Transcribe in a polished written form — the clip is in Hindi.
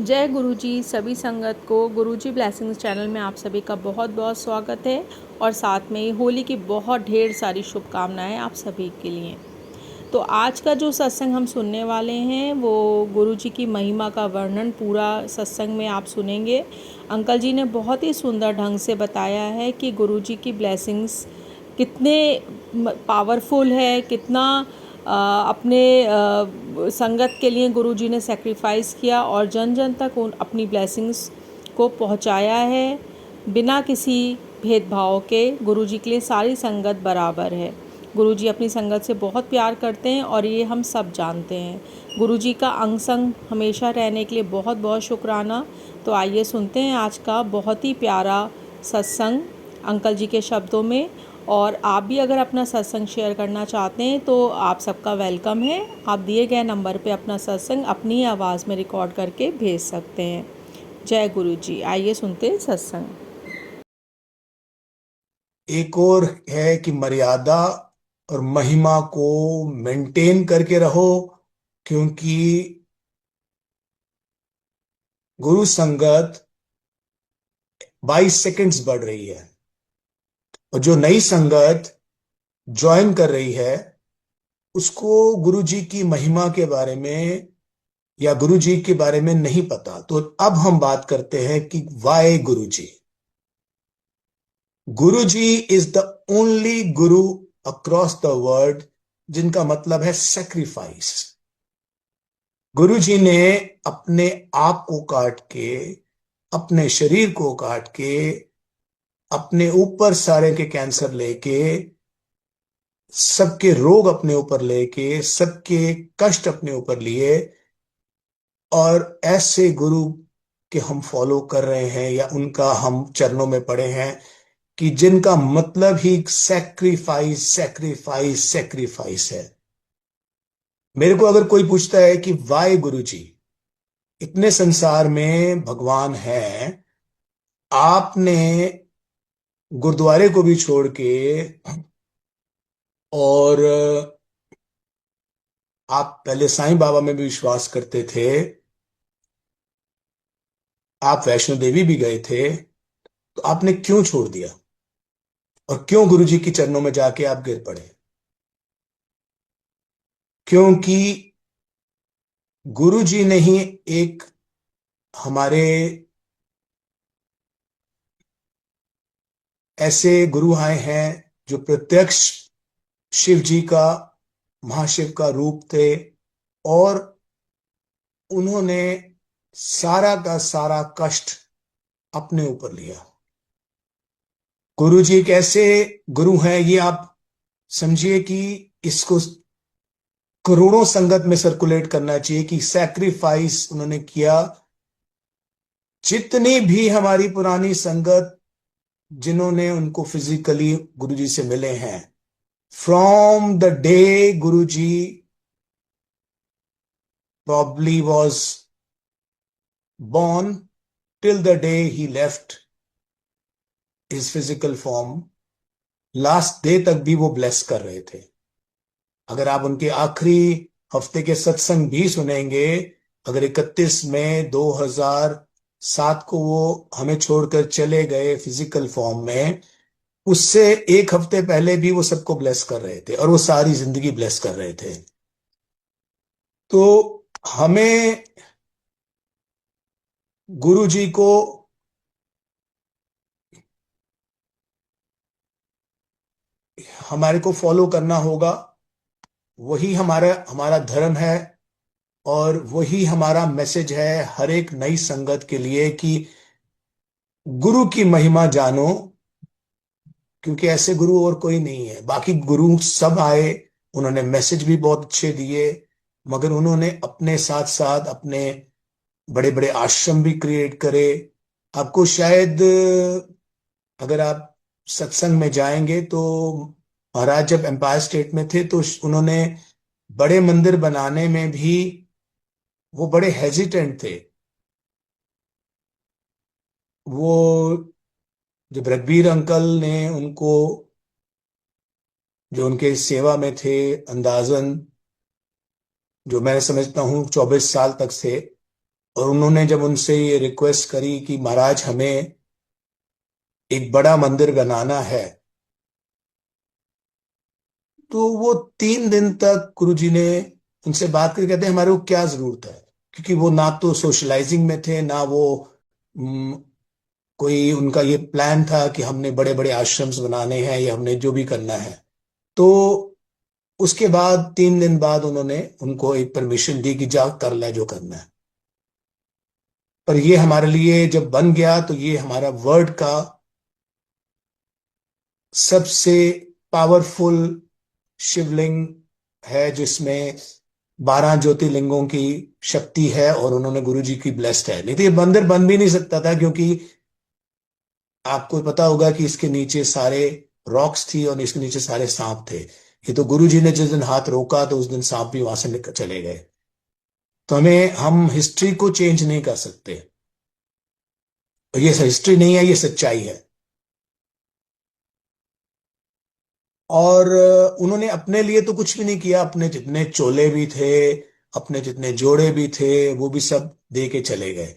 जय गुरुजी। सभी संगत को गुरुजी ब्लेसिंग्स चैनल में आप सभी का बहुत बहुत स्वागत है और साथ में ही होली की बहुत ढेर सारी शुभकामनाएं आप सभी के लिए। तो आज का जो सत्संग हम सुनने वाले हैं वो गुरुजी की महिमा का वर्णन पूरा सत्संग में आप सुनेंगे। अंकल जी ने बहुत ही सुंदर ढंग से बताया है कि गुरुजी की ब्लेसिंग्स कितने पावरफुल है, कितना अपने संगत के लिए गुरुजी ने सेक्रीफाइस किया और जन जन तक अपनी ब्लेसिंग्स को पहुंचाया है बिना किसी भेदभाव के। गुरुजी के लिए सारी संगत बराबर है। गुरुजी अपनी संगत से बहुत प्यार करते हैं और ये हम सब जानते हैं। गुरुजी का अंग संग हमेशा रहने के लिए बहुत बहुत शुक्राना। तो आइए सुनते हैं आज का बहुत ही प्यारा सत्संग अंकल जी के शब्दों में। और आप भी अगर अपना सत्संग शेयर करना चाहते हैं तो आप सबका वेलकम है। आप दिए गए नंबर पे अपना सत्संग अपनी आवाज़ में रिकॉर्ड करके भेज सकते हैं। जय गुरु जी। आइए सुनते हैं सत्संग। एक और है कि मर्यादा और महिमा को मेंटेन करके रहो, क्योंकि गुरु संगत 22 सेकंड्स बढ़ रही है और जो नई संगत ज्वाइन कर रही है उसको गुरु जी की महिमा के बारे में या गुरु जी के बारे में नहीं पता। तो अब हम बात करते हैं कि Y Guru ji. Guru ji is the only Guru across the world जिनका मतलब है सेक्रीफाइस। गुरु जी ने अपने आप को काट के, अपने शरीर को काट के, अपने ऊपर सारे के कैंसर लेके, सबके रोग अपने ऊपर लेके, सबके कष्ट अपने ऊपर लिए, और ऐसे गुरु के हम फॉलो कर रहे हैं या उनका हम चरणों में पड़े हैं कि जिनका मतलब ही सैक्रिफाइस सैक्रिफाइस सैक्रिफाइस है। मेरे को अगर कोई पूछता है कि वाई गुरु जी, इतने संसार में भगवान है, आपने गुरुद्वारे को भी छोड़ के और आप पहले साईं बाबा में भी विश्वास करते थे, आप वैष्णो देवी भी गए थे, तो आपने क्यों छोड़ दिया और क्यों गुरु जी के चरणों में जाके आप गिर पड़े? क्योंकि गुरु जी ने ही एक हमारे ऐसे गुरु आए हैं जो प्रत्यक्ष शिव जी का, महाशिव का रूप थे, और उन्होंने सारा का सारा कष्ट अपने ऊपर लिया। गुरु जी एक ऐसे गुरु हैं, ये आप समझिए कि इसको करोड़ों संगत में सर्कुलेट करना चाहिए कि सैक्रिफाइस उन्होंने किया। जितनी भी हमारी पुरानी संगत जिन्होंने उनको फिजिकली गुरुजी से मिले हैं, from the day Guruji probably was born till the day he left his physical form, last day तक भी वो ब्लेस कर रहे थे। अगर आप उनके आखिरी हफ्ते के सत्संग भी सुनेंगे, अगर 31 मई 2007 को वो हमें छोड़कर चले गए फिजिकल फॉर्म में, उससे एक हफ्ते पहले भी वो सबको ब्लेस कर रहे थे और वो सारी जिंदगी ब्लेस कर रहे थे। तो हमें गुरु जी को हमारे को फॉलो करना होगा। वही हमारा हमारा धर्म है और वही हमारा मैसेज है हर एक नई संगत के लिए कि गुरु की महिमा जानो, क्योंकि ऐसे गुरु और कोई नहीं है। बाकी गुरु सब आए, उन्होंने मैसेज भी बहुत अच्छे दिए, मगर उन्होंने अपने साथ साथ अपने बड़े बड़े आश्रम भी क्रिएट करे। आपको शायद, अगर आप सत्संग में जाएंगे तो महाराज जब एम्पायर स्टेट में थे तो उन्होंने बड़े मंदिर बनाने में भी वो बड़े हेजिटेंट थे। वो जब रघबीर अंकल ने उनको, जो उनके सेवा में थे, अंदाजन जो मैं समझता हूँ 24 साल तक थे, और उन्होंने जब उनसे ये रिक्वेस्ट करी कि महाराज हमें एक बड़ा मंदिर बनाना है, तो वो 3 दिन तक गुरुजी ने उनसे बात करके कहते हैं हमारे को क्या जरूरत है, क्योंकि वो ना तो सोशलाइजिंग में थे, ना वो कोई उनका ये प्लान था कि हमने बड़े बड़े आश्रम्स बनाने हैं या हमने जो भी करना है। तो उसके बाद 3 दिन बाद उन्होंने उनको एक परमिशन दी कि जा कर ले जो करना है। पर ये हमारे लिए जब बन गया तो ये हमारा वर्ल्ड का सबसे पावरफुल शिवलिंग है, जिसमें 12 ज्योतिर्लिंगों की शक्ति है, और उन्होंने गुरुजी की ब्लेस्ड है। नहीं तो ये मंदिर बन भी नहीं सकता था, क्योंकि आपको पता होगा कि इसके नीचे सारे रॉक्स थी और इसके नीचे सारे सांप थे। ये तो गुरुजी ने जिस दिन हाथ रोका तो उस दिन सांप भी वहां से निकल चले गए। तो हम हिस्ट्री को चेंज नहीं कर सकते, और ये हिस्ट्री नहीं है, ये सच्चाई है। और उन्होंने अपने लिए तो कुछ भी नहीं किया, अपने जितने चोले भी थे, अपने जितने जोड़े भी थे, वो भी सब दे के चले गए।